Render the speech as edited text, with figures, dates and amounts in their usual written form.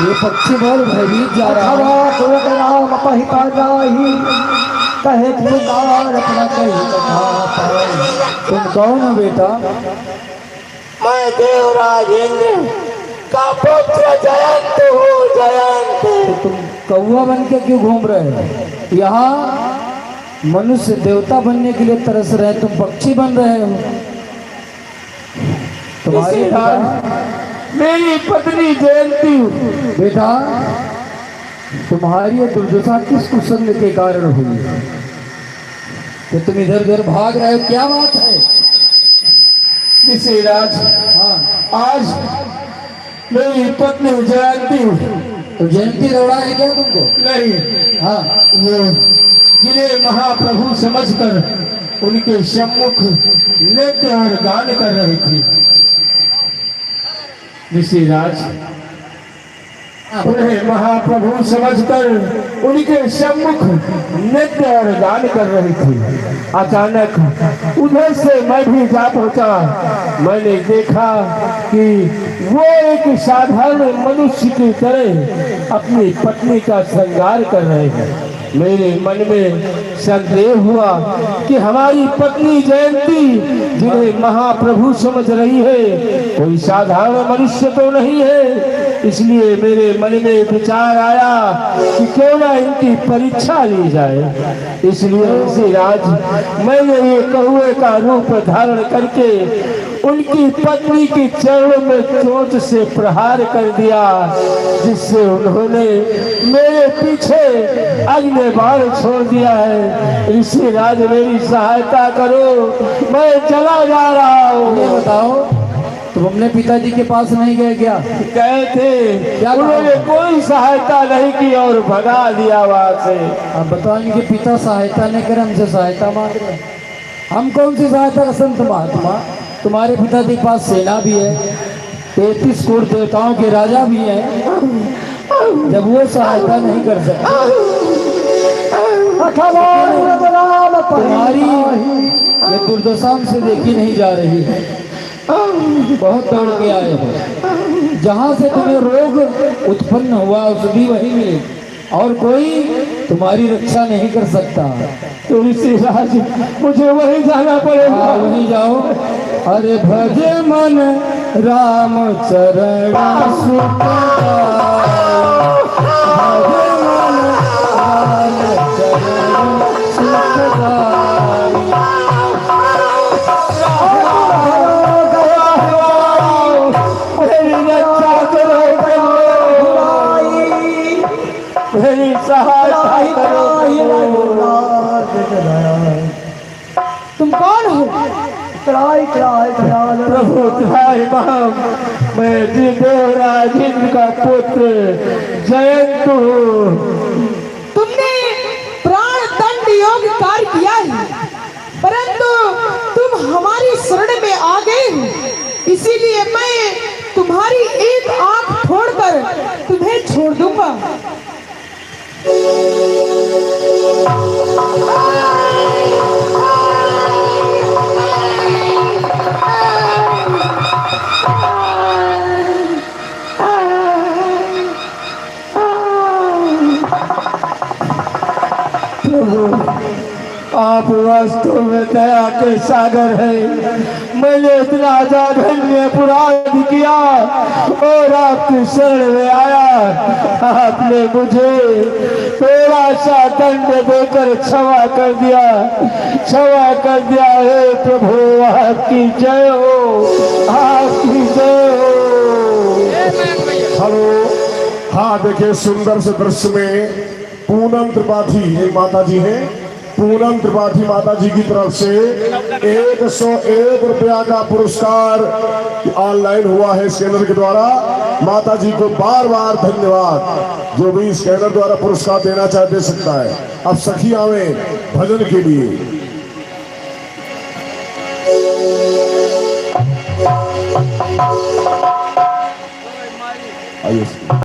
ये पक्षी बहुत भयभीत जा रहा है। राम पहिता जाही कहे पुकार अपना कही कथा पाई। तुम कौन हो बेटा? मैं देवराज इंद्र का पुत्र जयंत हूँ, जयंत। तो तुम कौवा बन के क्यों घूम रहे हो? यहाँ मनुष्य देवता बनने के लिए तरस रहे, तुम पक्षी बन रहे हो। तुम्हारी मेरी पत्नी जयंती बेटा, तुम्हारी ये दुर्दशा किस कुसंग के कारण हुई कि तुम इधर उधर भाग रहे हो? क्या बात है? ऋषिराज, हाँ, आज मेरी पत्नी जयंती तो जयंती दौड़ा है क्या तुमको? नहीं, हाँ, वो जिन्हें महाप्रभु समझकर उनके सम्मुख नृत्य और गान कर रही थी। ऋषिराज, उन्हें महाप्रभु समझकर उनके सम्मुख नृत्य और गान कर रही थी। अचानक उधर से मैं भी जा पहुंचा। मैंने देखा कि वो एक साधारण मनुष्य की तरह अपनी पत्नी का श्रृंगार कर रहे हैं। मेरे मन में संदेह हुआ कि हमारी पत्नी जयंती, जिन्हें महाप्रभु समझ रही है, कोई साधारण मनुष्य तो नहीं है। इसलिए मेरे मन में विचार आया कि क्यों ना इनकी परीक्षा ली जाए। इसलिए ऋषिराज, मैंने ये कौवे का रूप धारण करके उनकी पत्नी के चरणों में चोट से प्रहार कर दिया, जिससे उन्होंने मेरे पीछे अगले बार छोड़ दिया है। ऋषिराज, मेरी सहायता करो, मैं चला जा रहा हूँ। ये बताओ, तुम अपने पिताजी के पास नहीं गए क्या? गए थे, उन्होंने कोई सहायता नहीं की और भगा दिया वहां से। अब बताओ, इनके पिता सहायता नहीं करे, हमसे सहायता मांग रहे। हम कौन सी सहायता? संत महात्मा, तुम्हारे पिताजी के पास सेना भी है, 33 कोट देवताओं के राजा भी हैं। जब वो सहायता नहीं कर सकते, तुम्हारी ये दुर्दशा हमसे देखी नहीं जा रही है। बहुत दौड़ के आए हो, जहाँ से तुम्हें रोग उत्पन्न हुआ औषधि वही मिले, और कोई तुम्हारी रक्षा नहीं कर सकता। तो ऋषिराज, मुझे वही जाना पड़ेगा। वहीं जाओ। अरे भजे मन राम चरण सुखदाई, भजे मन राम चरण सुखदाई। मेरी सहायता करो। तुम कौन हो? प्रभु त्राहिमाम, मैं देवराज इंद्र का पुत्र जयंत हूँ। तुमने प्राण दंड योग कार्य किया है, परंतु तुम हमारी शरण में आ गए हो, इसीलिए मैं तुम्हारी एक आंख फोड़कर तुम्हें छोड़ दूंगा। आप वास्तव में दया के सागर है। मैंने इतना जघन्य अपराध किया और आपकी शरण में आया। आपने मुझे थोड़ा सा दंड देकर क्षमा कर दिया, क्षमा कर दिया है। प्रभु, आपकी जय हो, आपकी जय हो। हेलो, हाँ देखिए, सुंदर से दृश्य में पूनम त्रिपाठी एक माता जी हैं। पूनम त्रिपाठी माता जी की तरफ से 101 रुपया का पुरस्कार ऑनलाइन हुआ है स्कैनर के द्वारा। माता जी को बार बार धन्यवाद। जो भी स्कैनर द्वारा पुरस्कार देना चाहे दे सकता है। अब सखियां में भजन के लिए आइए।